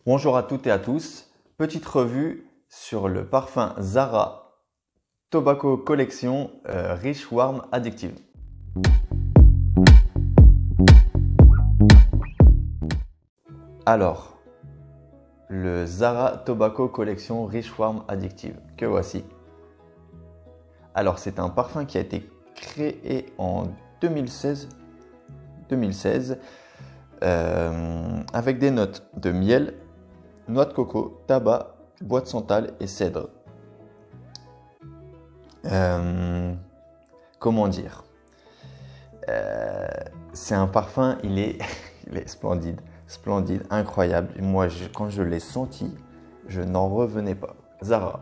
Bonjour à toutes et à tous. Petite revue sur le parfum Zara Tobacco Collection Rich Warm Addictive. Alors, le Zara Tobacco Collection Rich Warm Addictive, que voici. Alors, c'est un parfum qui a été créé en 2016, avec des notes de miel, noix de coco, tabac, bois de santal et cèdre. Comment dire? C'est un parfum, il est splendide, splendide, incroyable. Et moi, quand je l'ai senti, je n'en revenais pas. Zara.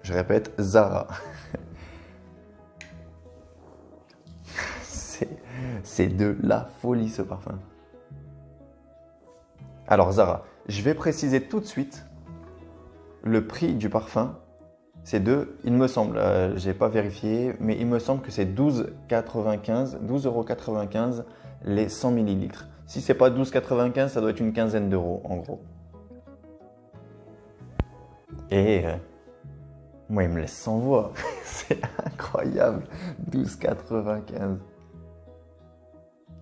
Je répète, Zara. C'est de la folie ce parfum. Alors Zara, je vais préciser tout de suite le prix du parfum. C'est il me semble, j'ai pas vérifié, mais il me semble que c'est 12,95 € les 100 millilitres. Si c'est pas 12,95, ça doit être une quinzaine d'euros en gros. Et moi, il me laisse sans voix. C'est incroyable. 12,95.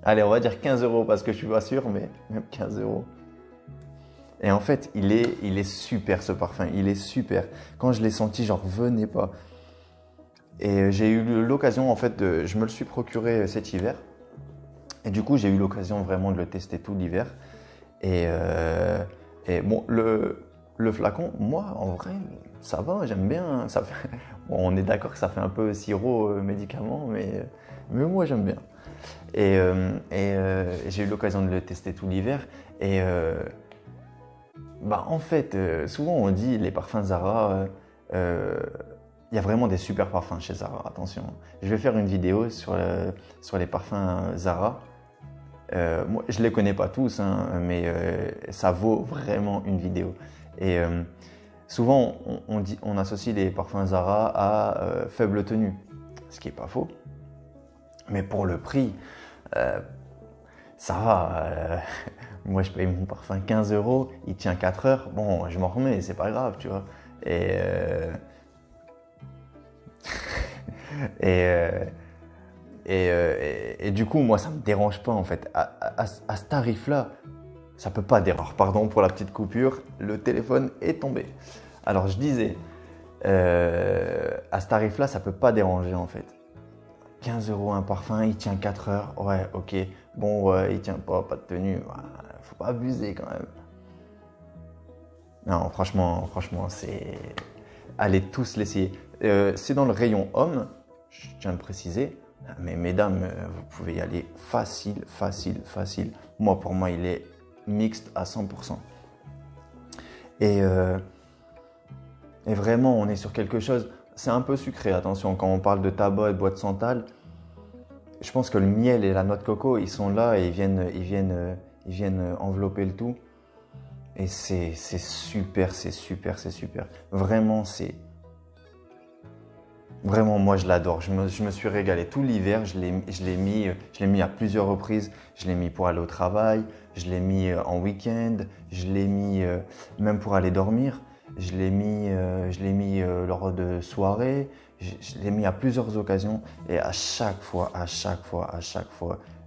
Allez, on va dire 15 € parce que je suis pas sûr, mais même 15 €. Et en fait, il est super ce parfum, il est super. Quand je l'ai senti, j'en revenais pas. Et j'ai eu l'occasion, en fait, je me le suis procuré cet hiver. Et du coup, j'ai eu l'occasion vraiment de le tester tout l'hiver. Et bon, le flacon, moi, en vrai, ça va, j'aime bien. Ça fait, bon, on est d'accord que ça fait un peu sirop médicament, mais moi, j'aime bien. Et j'ai eu l'occasion de le tester tout l'hiver. Et en fait, souvent on dit les parfums Zara, il y a vraiment des super parfums chez Zara, attention. Je vais faire une vidéo sur les parfums Zara. Moi, je ne les connais pas tous, hein, mais ça vaut vraiment une vidéo. Et souvent, on associe les parfums Zara à faible tenue, ce qui n'est pas faux. Mais pour le prix, ça va. Moi, je paye mon parfum 15 €, il tient 4 heures. Bon, je m'en remets, c'est pas grave, tu vois. Et, et du coup, moi, ça me dérange pas en fait. À ce tarif-là, ça peut pas déranger. Pardon pour la petite coupure, le téléphone est tombé. Alors, je disais, à ce tarif-là, ça peut pas déranger en fait. 15 € un parfum, il tient 4 heures. Ouais, ok. Bon, ouais, il tient pas de tenue. Faut pas abuser quand même. Non, franchement, c'est. Allez tous l'essayer. C'est dans le rayon homme, je tiens à le préciser. Mais mesdames, vous pouvez y aller facile, facile, facile. Moi, pour moi, il est mixte à 100%. Et vraiment, on est sur quelque chose. C'est un peu sucré, attention, quand on parle de tabac et de bois de santal. Je pense que le miel et la noix de coco, ils sont là et ils viennent envelopper le tout. Et c'est super, c'est super, c'est super. Vraiment, Vraiment, moi, je l'adore. Je me suis régalé tout l'hiver. Je l'ai mis à plusieurs reprises. Je l'ai mis pour aller au travail. Je l'ai mis en week-end. Je l'ai mis même pour aller dormir. Je l'ai mis lors de soirées. Je l'ai mis à plusieurs occasions. Et à chaque fois,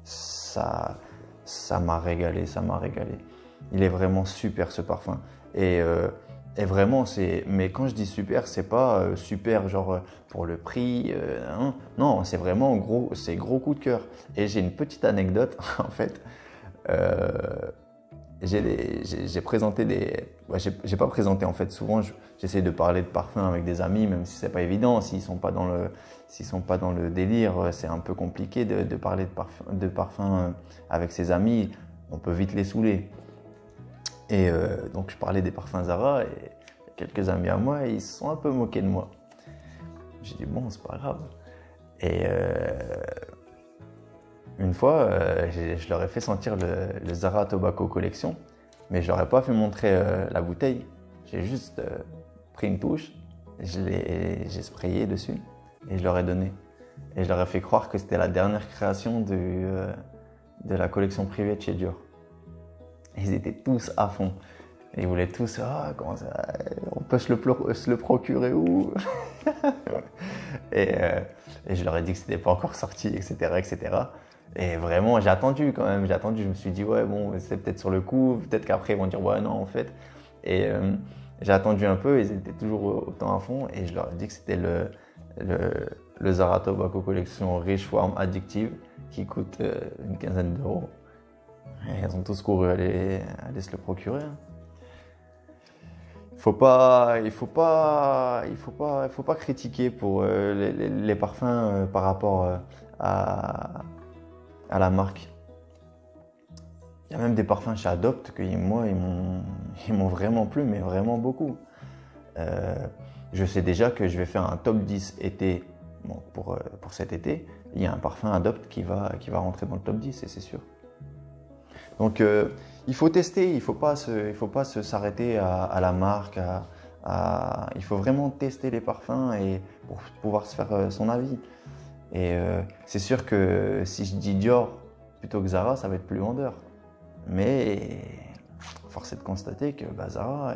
ça m'a régalé, ça m'a régalé. Il est vraiment super ce parfum. Et vraiment, mais quand je dis super, c'est pas super genre pour le prix. Hein. Non, c'est vraiment c'est gros coup de cœur. Et j'ai une petite anecdote en fait. Euh, j'ai présenté j'ai pas présenté en fait. Souvent, j'essaie de parler de parfum avec des amis, même si c'est pas évident. S'ils sont pas dans le délire, c'est un peu compliqué de parler de parfum avec ses amis. On peut vite les saouler. Et donc je parlais des parfums Zara et quelques amis à moi, ils se sont un peu moqués de moi. J'ai dit bon, c'est pas grave. Et une fois, je leur ai fait sentir le Zara Tobacco Collection, mais je leur ai pas fait montrer la bouteille. J'ai juste pris une touche, j'ai sprayé dessus et je leur ai donné. Et je leur ai fait croire que c'était la dernière création de la collection privée de chez Dior. Ils étaient tous à fond. Et ils voulaient tous, ah, comment ça, on peut se le procurer où? et, euh, et je leur ai dit que c'était pas encore sorti, etc., etc. Et vraiment, j'ai attendu quand même, j'ai attendu. Je me suis dit, ouais, bon, c'est peut-être sur le coup, peut-être qu'après ils vont dire, ouais, non, en fait. Et j'ai attendu un peu, ils étaient toujours autant à fond. Et je leur ai dit que c'était le Zara Tobacco Collection Rich Form Addictive qui coûte une quinzaine d'euros. Et ils ont tous couru aller se le procurer. Il faut pas critiquer pour les parfums par rapport à la marque. Il y a même des parfums chez Adopt que moi, ils m'ont vraiment plu, mais vraiment beaucoup. Je sais déjà que je vais faire un top 10 été, bon, pour cet été. Il y a un parfum Adopt qui va rentrer dans le top 10, et c'est sûr. Donc, il faut tester, il faut pas s'arrêter à la marque, il faut vraiment tester les parfums et pour pouvoir se faire son avis. Et c'est sûr que si je dis Dior plutôt que Zara, ça va être plus vendeur. Mais force est de constater que Zara,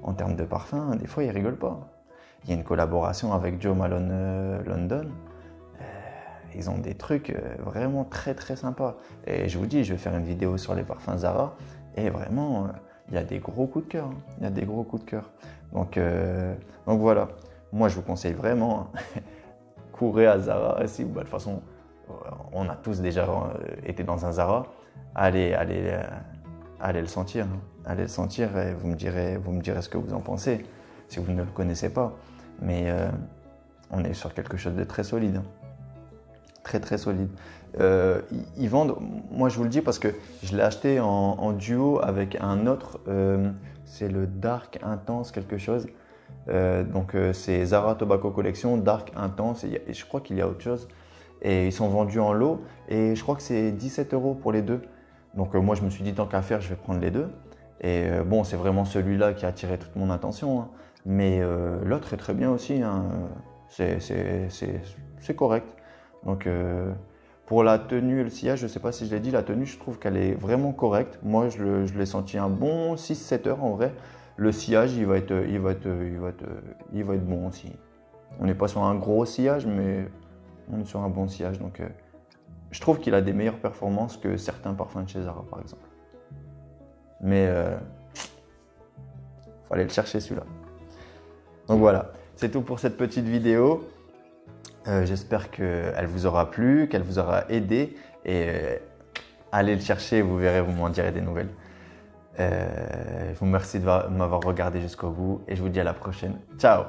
en termes de parfum, des fois, ils rigolent pas. Il y a une collaboration avec Jo Malone London. Ils ont des trucs vraiment très très sympas. Et je vous dis, je vais faire une vidéo sur les parfums Zara. Et vraiment, il y a des gros coups de cœur. Hein. Il y a des gros coups de cœur. Donc voilà. Moi, je vous conseille vraiment, courez à Zara. Si, de toute façon, on a tous déjà été dans un Zara. Allez le sentir. Hein. Allez le sentir et vous me direz ce que vous en pensez. Si vous ne le connaissez pas. Mais on est sur quelque chose de très solide. Hein. Très très solide. Ils vendent, moi je vous le dis parce que je l'ai acheté en duo avec un autre, c'est le Dark Intense quelque chose. Donc c'est Zara Tobacco Collection Dark Intense et je crois qu'il y a autre chose. Et ils sont vendus en lot et je crois que c'est 17 € pour les deux. Donc moi je me suis dit tant qu'à faire je vais prendre les deux. Et bon c'est vraiment celui-là qui a attiré toute mon attention. Hein. Mais l'autre est très bien aussi. Hein. C'est correct. Donc pour la tenue et le sillage, je ne sais pas si je l'ai dit, la tenue je trouve qu'elle est vraiment correcte. Moi je l'ai senti un bon 6-7 heures en vrai. Le sillage il va être bon aussi. On n'est pas sur un gros sillage mais on est sur un bon sillage. Donc je trouve qu'il a des meilleures performances que certains parfums de chez Zara par exemple. Mais fallait le chercher celui-là. Donc voilà, c'est tout pour cette petite vidéo. J'espère qu'elle vous aura plu, qu'elle vous aura aidé et allez le chercher, vous verrez, vous m'en direz des nouvelles. Je vous remercie de m'avoir regardé jusqu'au bout et je vous dis à la prochaine. Ciao!